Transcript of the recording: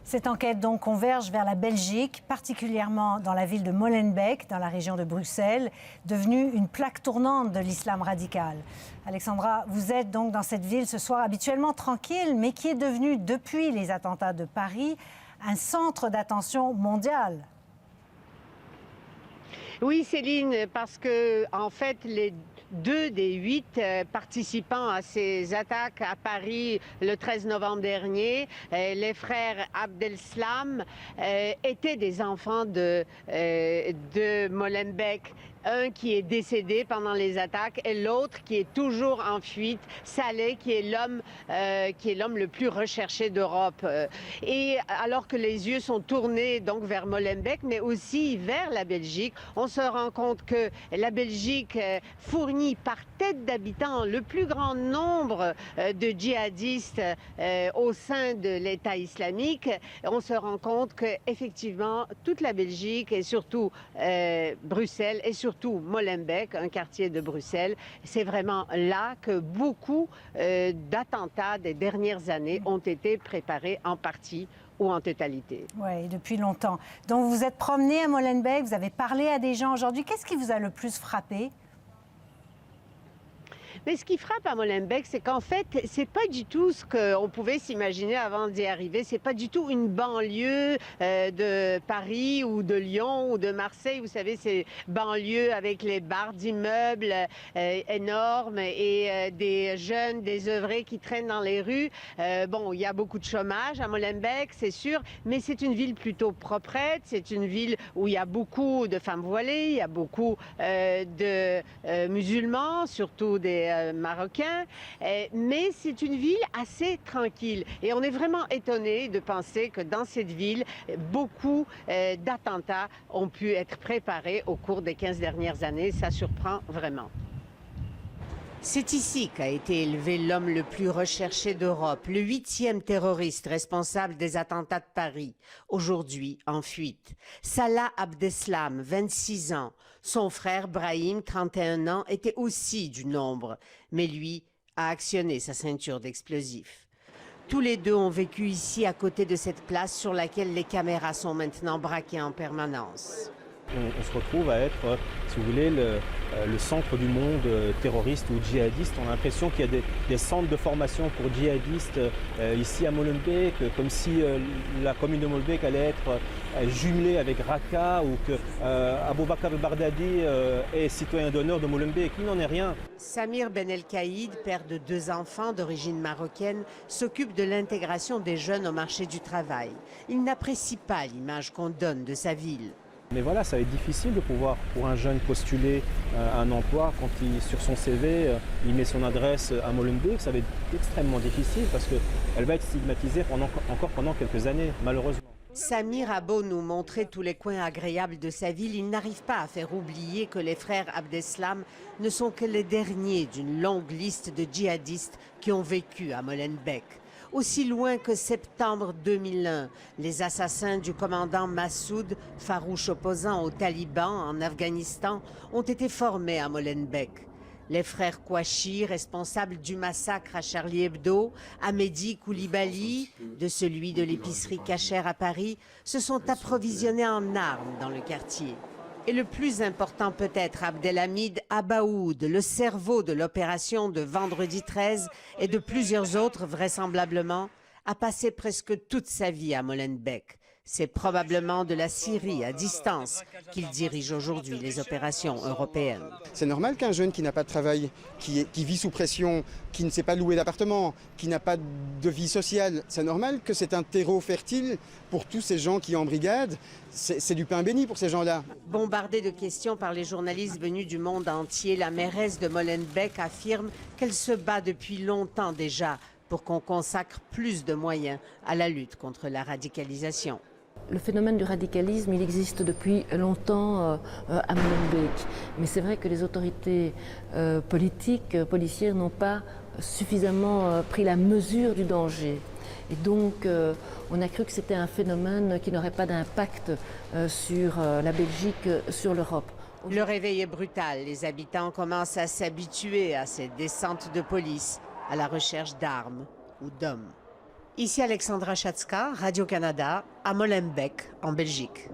Cette enquête donc converge vers la Belgique, particulièrement dans la ville de Molenbeek, dans la région de Bruxelles, devenue une plaque tournante de l'islam radical. Alexandra, vous êtes donc dans cette ville ce soir habituellement tranquille, mais qui est devenue, depuis les attentats de Paris, un centre d'attention mondial. Oui, Céline, parce que en fait, les 2 des 8 participants à ces attaques à Paris le 13 novembre dernier, les frères Abdeslam, étaient des enfants de Molenbeek. Un qui est décédé pendant les attaques et l'autre qui est toujours en fuite, Saleh, qui est l'homme le plus recherché d'Europe. Et alors que les yeux sont tournés donc vers Molenbeek, mais aussi vers la Belgique, on se rend compte que la Belgique fournit par tête d'habitants le plus grand nombre de djihadistes au sein de l'État islamique. On se rend compte qu'effectivement, toute la Belgique et surtout Bruxelles et surtout Molenbeek, un quartier de Bruxelles, c'est vraiment là que beaucoup d'attentats des dernières années ont été préparés en partie ou en totalité. Oui, depuis longtemps. Donc vous vous êtes promené à Molenbeek, vous avez parlé à des gens aujourd'hui. Qu'est-ce qui vous a le plus frappé ? Mais ce qui frappe à Molenbeek, c'est qu'en fait, c'est pas du tout ce qu'on pouvait s'imaginer avant d'y arriver. C'est pas du tout une banlieue de Paris ou de Lyon ou de Marseille. Vous savez, ces banlieues avec les barres d'immeubles énormes et des jeunes désœuvrés qui traînent dans les rues. Bon, il y a beaucoup de chômage à Molenbeek, c'est sûr, mais c'est une ville plutôt proprette. C'est une ville où il y a beaucoup de femmes voilées, il y a beaucoup de musulmans, surtout des marocains, mais c'est une ville assez tranquille. Et on est vraiment étonné de penser que dans cette ville, beaucoup d'attentats ont pu être préparés au cours des 15 dernières années. Ça surprend vraiment. C'est ici qu'a été élevé l'homme le plus recherché d'Europe, le 8e terroriste responsable des attentats de Paris, aujourd'hui en fuite. Salah Abdeslam, 26 ans. Son frère Brahim, 31 ans, était aussi du nombre, mais lui a actionné sa ceinture d'explosifs. Tous les deux ont vécu ici à côté de cette place sur laquelle les caméras sont maintenant braquées en permanence. On se retrouve à être, si vous voulez, le centre du monde terroriste ou djihadiste. On a l'impression qu'il y a des centres de formation pour djihadistes ici à Molenbeek, comme si la commune de Molenbeek allait être jumelée avec Raqqa ou que Aboubacar el-Baghdadi est citoyen d'honneur de Molenbeek. Il n'en est rien. Samir Ben El-Kaïd, père de 2 enfants d'origine marocaine, s'occupe de l'intégration des jeunes au marché du travail. Il n'apprécie pas l'image qu'on donne de sa ville. Mais voilà, ça va être difficile de pouvoir, pour un jeune, postuler un emploi quand sur son CV, il met son adresse à Molenbeek. Ça va être extrêmement difficile parce qu'elle va être stigmatisée encore pendant quelques années, malheureusement. Samir a beau nous montrer tous les coins agréables de sa ville, il n'arrive pas à faire oublier que les frères Abdeslam ne sont que les derniers d'une longue liste de djihadistes qui ont vécu à Molenbeek. Aussi loin que septembre 2001, les assassins du commandant Massoud, farouche opposant aux talibans en Afghanistan, ont été formés à Molenbeek. Les frères Kouachi, responsables du massacre à Charlie Hebdo, à Mehdi Koulibaly, de celui de l'épicerie cachère à Paris, se sont approvisionnés en armes dans le quartier. Et le plus important peut-être, Abdelhamid Abaoud, le cerveau de l'opération de vendredi 13 et de plusieurs autres vraisemblablement, a passé presque toute sa vie à Molenbeek. C'est probablement de la Syrie à distance qu'il dirige aujourd'hui les opérations européennes. C'est normal qu'un jeune qui n'a pas de travail, qui vit sous pression, qui ne sait pas louer d'appartement, qui n'a pas de vie sociale, c'est normal que c'est un terreau fertile pour tous ces gens qui embrigadent. C'est du pain béni pour ces gens-là. Bombardée de questions par les journalistes venus du monde entier, la mairesse de Molenbeek affirme qu'elle se bat depuis longtemps déjà pour qu'on consacre plus de moyens à la lutte contre la radicalisation. Le phénomène du radicalisme, il existe depuis longtemps à Molenbeek. Mais c'est vrai que les autorités politiques, policières n'ont pas suffisamment pris la mesure du danger. Et donc, on a cru que c'était un phénomène qui n'aurait pas d'impact sur la Belgique, sur l'Europe. Le réveil est brutal. Les habitants commencent à s'habituer à ces descentes de police, à la recherche d'armes ou d'hommes. Ici Alexandra Schatzka, Radio-Canada, à Molenbeek, en Belgique.